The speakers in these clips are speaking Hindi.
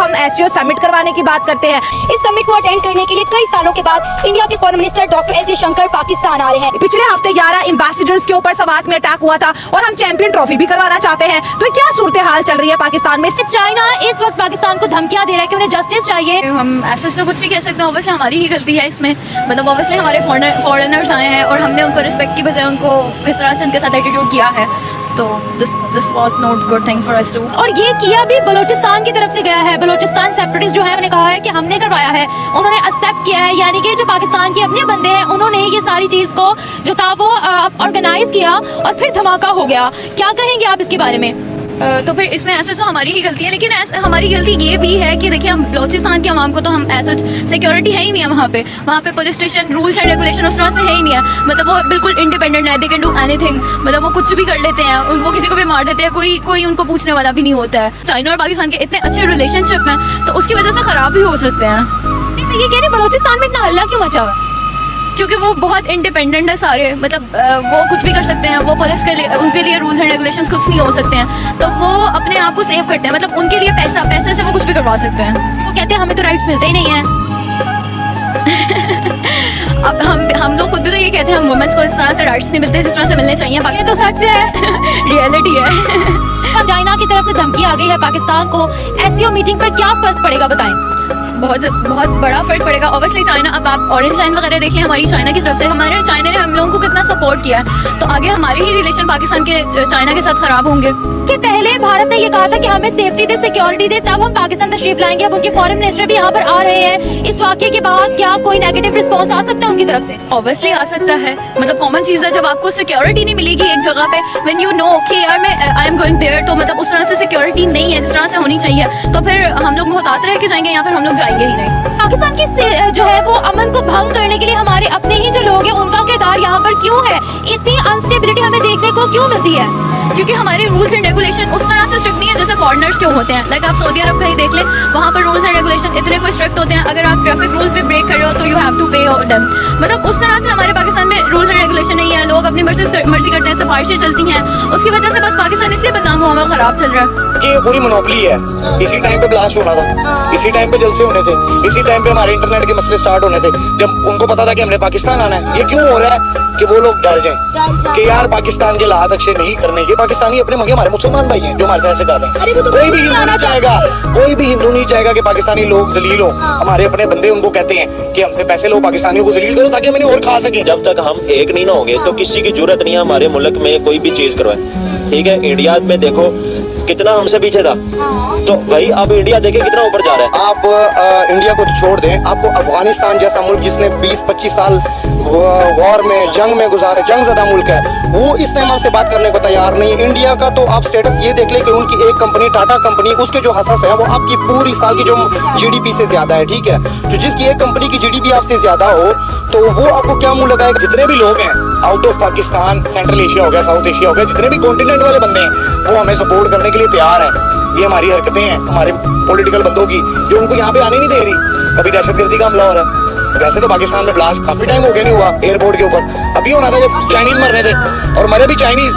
हम एससीओ समिट करवाने की बात करते हैं। इस समिट को अटेंड करने के लिए कई सालों के बाद इंडिया के foreign minister doctor S Jaishankar Pakistan आ रहे हैं। पिछले हफ्ते 11 एम्बेसडर्स के ऊपर सवात में अटैक हुआ था और हम चैंपियन ट्रॉफी भी करवाना चाहते हैं। तो क्या सूरत हाल चल रही है पाकिस्तान में? सिर्फ चाइना इस वक्त पाकिस्तान को धमकियां दे रहा है कि उन्हें जस्टिस चाहिए। हम ऐसा तो कुछ नहीं कह सकते, ऑब्वियसली हमारी ही गलती है इसमें। मतलब ऑब्वियसली हमारे फॉरेनर्स आए हैं और हमने उनको रिस्पेक्ट की बजाय उनको किस तरह से उनके साथ एटीट्यूड किया है, तो this was not good thing for us too. और ये किया भी बलोचिस्तान की तरफ से गया है। बलोचिस्तान सेपरेटिस्ट जो है उन्हें कहा है कि हमने करवाया है, उन्होंने एक्सेप्ट किया है, यानी कि जो पाकिस्तान के अपने बंदे हैं उन्होंने ये सारी चीज को जो था वो ऑर्गेनाइज किया और फिर धमाका हो गया। क्या कहेंगे आप इसके बारे में? तो फिर इसमें ऐसे तो हमारी ही गलती है, लेकिन हमारी गलती ये भी है कि देखिए हम बलोचिस्तान के अवाम को तो हम ऐसा सिक्योरिटी है ही नहीं है वहाँ पे police station rules and regulation उस तरह से है ही नहीं है। मतलब वो बिल्कुल इंडिपेंडेंट है, दे कैन डू एनीथिंग। मतलब वो कुछ भी कर लेते हैं, उनको किसी को भी मार देते हैं, कोई उनको पूछने वाला भी नहीं होता है। चाइना और पाकिस्तान के इतने अच्छे रिलेशनशिप हैं तो उसकी वजह से ख़राब भी हो सकते हैं। मैं ये कह रही बलोचिस्तान में इतना हल्ला क्यों मचा हुआ है? क्योंकि वो बहुत इंडिपेंडेंट है सारे, मतलब वो कुछ भी कर सकते हैं। वो पुलिस के लिए उनके लिए रूल्स एंड रेगुलेशंस कुछ नहीं हो सकते हैं, तो वो अपने आप को सेव करते हैं। मतलब उनके लिए पैसे से वो कुछ भी करवा सकते हैं। वो कहते हैं हमें तो राइट्स मिलते ही नहीं है। अब हम लोग खुद भी तो ये कहते हैं हम वुमेन्स को इस तरह से राइट्स नहीं मिलते जिस तरह से मिलने चाहिए। बाकी तो सच है, रियलिटी है। चाइना की तरफ से धमकी आ गई है पाकिस्तान को, एससीओ मीटिंग पर क्या फर्क पड़ेगा बताएं? बहुत बड़ा फर्क पड़ेगा। ऑब्वियसली चाइना, अब आप ऑरेंज लाइन वगैरह देख लें हमारी चाइना की तरफ से, हमारे चाइना ने हम लोगों को कितना सपोर्ट किया है, तो आगे हमारे ही रिलेशन पाकिस्तान के चाइना के साथ खराब होंगे। कि पहले भारत ने ये कहा था कि हमें सेफ्टी दे, सिक्योरिटी दे, तब हम पाकिस्तान तशरीफ लाएंगे। अब उनके फॉरेन मिनिस्टर भी यहाँ पर आ रहे हैं। इस वाकये के बाद क्या कोई नेगेटिव रिस्पॉन्स आ सकता है उनकी तरफ से? ऑब्वियसली आ सकता है। मतलब कॉमन चीज़ है, जब आपको सिक्योरिटी नहीं मिलेगी एक जगह पे, व्हेन यू नो कि यार मैं आई एम गोइंग देयर, तो मतलब उस तरह से सिक्योरिटी नहीं है जिस तरह से होनी चाहिए, तो फिर हम लोग मोहतात रह के जाएंगे या फिर हम लोग जाएंगे ही नहीं। पाकिस्तान की जो है वो अमन को भंग करने के लिए हमारे अपने ही जो लोग हैं उनका किरदार यहाँ पर क्यों है? इतनी अनस्टेबिलिटी हमें देखने को क्यों मिलती है? क्योंकि हमारे रूल्स एंड रेगुलेशन उस तरह से स्ट्रिक्ट नहीं है जैसे फॉरेनर्स के होते हैं। लाइक आप सऊदी अरब कहीं देख लें, वहाँ पर रूल्स एंड रेगुलेशन इतने कोई स्ट्रिक्ट होते हैं, अगर आप ट्रैफिक रूल्स भी ब्रेक कर रहे हो तो you have to pay them. मतलब उस तरह से हमारे पाकिस्तान में रूल्स एंड रेगुलेशन नहीं है। लोग अपनी मर्जी करते हैं, सिफारिशें चलती हैं, उसकी वजह से बस पाकिस्तान इसलिए बदनाम हुआ है, खराब चल रहा है। ये पूरी मोनोपोली है। इसी टाइम पे ब्लास्ट होना था, इसी टाइम पे जलसे होने थे, इसी टाइम पे हमारे इंटरनेट के मसले स्टार्ट होने थे, जब उनको पता था कि हमने पाकिस्तान आना है। ये क्यों हो रहा है कि वो लोग डर जाएं कि यार पाकिस्तान के हालात अच्छे नहीं करने, ये पाकिस्तानी अपने मंगे हमारे मुसलमान भाई हैं जो हमारे से ऐसे कर रहे हैं। कोई भी हिंदू नहीं चाहेगा, कोई भी हिंदू नहीं चाहेगा कि पाकिस्तानी लोग जलील हो। हमारे अपने बंदे उनको कहते हैं कि हमसे पैसे लो, पाकिस्तानियों को जलील करो ताकि हम इन्हें और खा सकें। जब तक हम एक नहीं ना होंगे तो किसी की जरूरत नहीं है हमारे मुल्क में कोई भी चीज करवाए। ठीक है, इंडिया में देखो कितना हमसे पीछे था, तो भाई अब इंडिया देखे कितना ऊपर जा रहा है। आप इंडिया को छोड़ दें, आपको अफगानिस्तान जैसा मुल्क जिसने 20-25 साल वॉर में जंग में गुजारे, जंगज़दा मुल्क है, वो इस टाइम आपसे बात करने को तैयार नहीं है। इंडिया का तो आप स्टेटस ये देख लें कि उनकी एक कंपनी टाटा कंपनी, उसके जो हसस है वो आपकी पूरी साल की जो जीडीपी से ज्यादा है। ठीक है, जो जिसकी एक कंपनी की जीडीपी आपसे ज्यादा हो तो वो आपको क्या मुंह लगाएगा? जितने भी लोग हैं out of Pakistan, central Asia हो गया, साउथ एशिया हो गया, जितने भी कॉन्टिनेंट वाले बंदे हैं वो हमें सपोर्ट करने के लिए तैयार हैं। ये हमारी हरकतें हैं हमारे पॉलिटिकल बंदों की जो उनको यहाँ पे आने नहीं दे रही। कभी दहशतगर्दी का हमला हो रहा है, वैसे तो पाकिस्तान में ब्लास्ट काफी टाइम हो गया नहीं हुआ एयरपोर्ट के ऊपर, अभी होना था जब चाइनीज मर रहे थे, और मरे भी चाइनीज।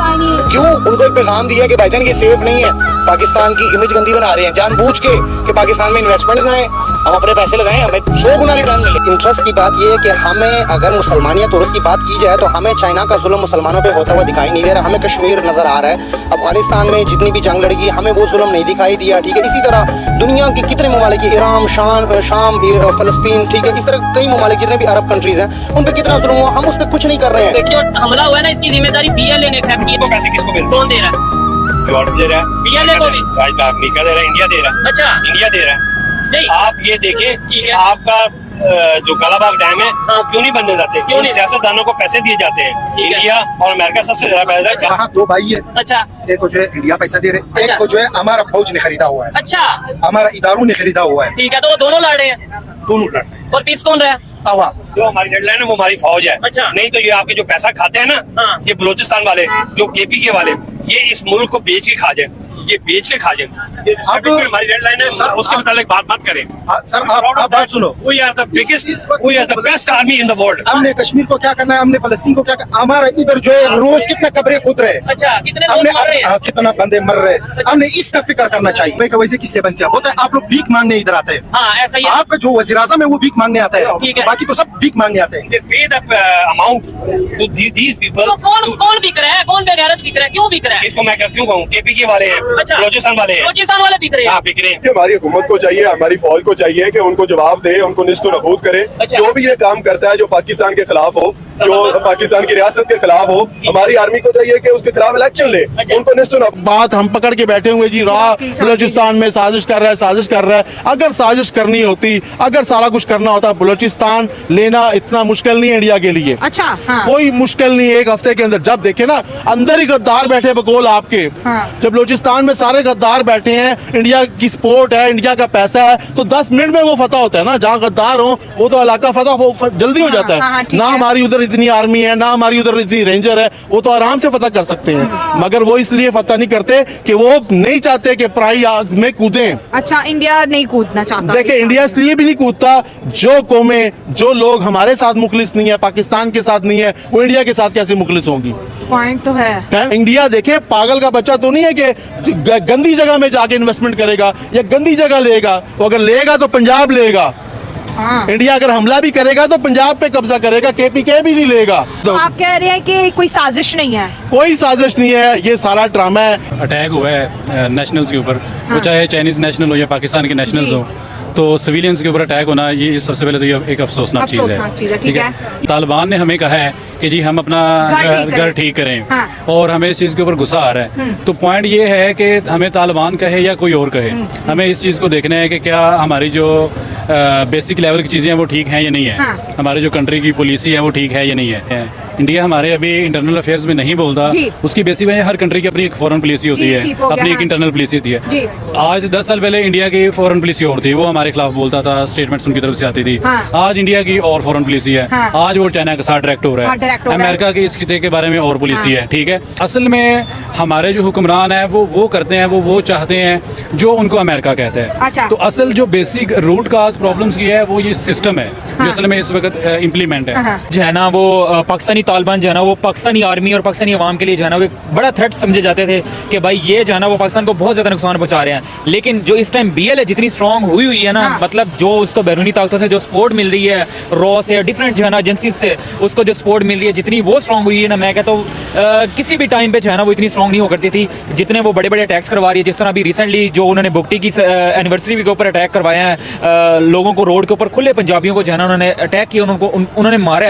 क्यों? उनको एक पैगाम दिया कि भाईजान ये सेफ नहीं है, पाकिस्तान की इमेज गंदी बना रहे हैं जानबूझ के कि पाकिस्तान में इन्वेस्टमेंट ना है, हम अपने पैसे लगाएं, हमें 100 गुना रिटर्न मिले। इंटरेस्ट की बात यह है कि हमें अगर मुसलमानियत उर्फ की बात की जाए तो हमें चाइना का जुल्म मुसलमानों पे होता हुआ दिखाई नहीं दे रहा। हमें कश्मीर नजर आ रहा है, अफगानिस्तान में जितनी भी जंग लड़गी हमें वो जुल्म नहीं दिखाई दिया। ठीक है, इसी तरह दुनिया के कितने ममालिक, ईरान, शाम, फलस्तीन, ठीक है, इस तरह कई ममालिक जितने भी अरब कंट्रीज हैं उन पे कितना जुल्म हुआ, हम उस पर कुछ नहीं कर रहे हैं। देखिए हमला हुआ है ना, इसकी जिम्मेदारी बीएलए ने एक्सेप्ट की। तो पैसे किसको मिलते हैं? कौन दे रहा है? यूरोप दे रहा है, बीएलए को भी। अमेरिका दे रहा है, इंडिया दे रहा है। अच्छा, इंडिया दे रहा है। नहीं आप ये देखें ठीक है। आपका जो कालाबाग डैम है क्यों नहीं बनने जाते? क्यों नहीं? सियासतदानों को पैसे दिए जाते हैं। ठीक है। इंडिया और अमेरिका सबसे ज्यादा पैसा देता है। वहाँ दो भाई है, अच्छा एक को जो है इंडिया पैसा दे रहे, अच्छा। एक को जो है हमारा फौज ने खरीदा हुआ है, अच्छा हमारा इदारों ने खरीदा हुआ है, ठीक है, तो वो दोनों लड़ रहे हैं, दोनों लड़ रहे हैं। और पीस कौन रहा है? जो हमारी डेडलाइन है वो हमारी फौज है। अच्छा। नहीं तो ये आपके जो पैसा खाते हैं ना, हाँ। ये बलूचिस्तान वाले जो केपी के वाले, ये इस मुल्क को बेच के खा जाए, ये बेच के खा जाए। अब हमारी रेड लाइन है उसके मुताबिक बात मत करें। सर आप बात सुनो, We are the biggest, we are the best army in the world. हमने कश्मीर को क्या करना है, हमने फलस्तीन को क्या करना, हमारा इधर जो है रोज कितने कब्रें खुद रहे, अच्छा कितने लोग हमने मर रहे हैं? कितना बंदे मर रहे, हमने इसका फिक्र करना चाहिए। मैं वैसे किस लिए बंद किया, बोलता है आप लोग भीख मांगने इधर आते हैं, हाँ ऐसा ही है। आपका जो वजीर आज़म है वो भीख मांगने आता है, ठीक है। बाकी तो सब भीख मांगने आते हैं। They pay the amount to these people. तो कौन बिक रहा है, कौन बेगैरत बिक रहा है, क्यों बिक रहा है? इसको मैं क्यों कहूँ, केपीके वाले हैं, अच्छा। बलोचिस्तान वाले हैं, बलोचिस्तान वाले बिक रहे हैं। हाँ बिक रहे हैं। कि हमारी हुकूमत को चाहिए, हमारी फौज को चाहिए कि उनको जवाब दे, उनको निस्तो नबूद करे। अच्छा। जो भी ये काम करता है जो पाकिस्तान के खिलाफ हो, जो पाकिस्तान की रियासत के खिलाफ हो, हमारी आर्मी को चाहिए कि उसके खिलाफ इलेक्शन ले, उनको निस्तो नबूद। बात हम पकड़ के बैठे हुए जी, बलूचिस्तान में साजिश कर रहा है, साजिश कर रहा है। अगर साजिश करनी होती, अगर सारा कुछ करना होता, बलूचिस्तान लेना इतना मुश्किल नहीं है इंडिया के लिए। अच्छा हाँ। कोई मुश्किल नहीं है, एक हफ्ते के अंदर। जब देखे ना अंदर ही गद्दार बैठे बकौल आपके, जब बलूचिस्तान में सारे गद्दार बैठे हैं, इंडिया की सपोर्ट है, इंडिया का पैसा है, तो 10 मिनट में वो फतह होता है ना। जहाँ गद्दार हो वो तो इलाका फतह जल्दी हो जाता है। ठीक ना है। हमारी उधर इतनी आर्मी है, ना हमारी उधर इतनी रेंजर है, वो तो आराम से फतह कर सकते हैं, मगर वो इसलिए फतह नहीं करते कि वो नहीं चाहते कि पराई आग में कूदें। अच्छा, इंडिया नहीं कूदना चाहता। देखिए इंडिया इसलिए भी नहीं कूदता, जो कौमें, जो लोग हमारे साथ मुखलिस नहीं है, पाकिस्तान के साथ नहीं है, वो इंडिया के साथ कैसे मुखलिस होंगी? पॉइंट तो है। इंडिया देखे पागल का बच्चा तो नहीं है कि गंदी जगह में जाके इन्वेस्टमेंट करेगा या गंदी जगह लेगा। वो अगर लेगा तो पंजाब लेगा। इंडिया अगर हमला भी करेगा तो पंजाब पे कब्जा करेगा, केपीके भी नहीं लेगा। तो आप कह रहे हैं कि कोई साजिश नहीं है? कोई साजिश नहीं है, ये सारा ड्रामा है। अटैक हुआ है नेशनल्स के ऊपर, वो चाहे चाइनीज नेशनल हो या पाकिस्तान के नेशनल्स हो, तो सिविलियंस के ऊपर अटैक होना ये सबसे पहले तो ये एक अफसोसनाक चीज़ है। ठीक है, तालिबान ने हमें कहा है कि जी हम अपना घर ठीक करें, और हमें इस चीज़ के ऊपर गुस्सा आ रहा है। तो पॉइंट ये है कि हमें तालिबान कहे या कोई और कहे, हमें इस चीज़ को देखना है कि क्या हमारी जो बेसिक लेवल की चीज़ें हैं वो ठीक हैं या नहीं है, हमारे जो कंट्री की पॉलिसी है वो ठीक है या नहीं है। इंडिया हमारे अभी इंटरनल अफेयर्स में नहीं बोलता, उसकी बेसिक वजह हर कंट्री की अपनी एक फॉरेन पॉलिसी होती है, अपनी एक इंटरनल पॉलिसी होती है। आज 10 साल पहले इंडिया की फॉरेन पॉलिसी और थी, वो हमारे खिलाफ बोलता था, स्टेटमेंट्स उनकी तरफ से आती थी। आज इंडिया की और फॉरेन पॉलिसी है, आज वो चाइना के साथ डायरेक्ट हो रहा है, अमेरिका के इस खिते के बारे में और पॉलिसी है। ठीक है, असल में हमारे जो हुक्मरान है वो करते हैं, वो चाहते हैं जो उनको अमेरिका कहता है। तो असल जो बेसिक रूट काज प्रॉब्लम्स की है वो ये सिस्टम है जो असल में इस वक्त इम्प्लीमेंट है। जो है ना वो पाकिस्तानी तालिबान जो है ना वो पाकिस्तानी आर्मी और पाकिस्तानी अवाम के लिए जो है ना वो एक बड़ा थ्रेट समझे जाते थे कि भाई ये जो है ना वो पाकिस्तान को बहुत ज़्यादा नुकसान पहुंचा रहे हैं। लेकिन जो इस टाइम BL है जितनी स्ट्रॉन्ग हुई है ना, मतलब जो उसको बैरूनी ताकतों से जो सपोर्ट मिल रही है, रॉ से डिफरेंट जो है ना एजेंसी से उसको जो सपोर्ट मिल रही है, जितनी वो स्ट्रॉन्ग हुई है ना, मैं कहता हूँ किसी भी टाइम पे जो है ना वो इतनी स्ट्रॉन्ग नहीं हो करती थी जितने वो बड़े बड़े अटैक्स करवा रही है। जिस तरह अभी रिसेंटली जो उन्होंने बुगटी की एनिवर्सरी के ऊपर अटैक करवाया है, लोगों को रोड के ऊपर खुले पंजाबियों को जो है ना उन्होंने अटैक किया, उन्होंने मारा।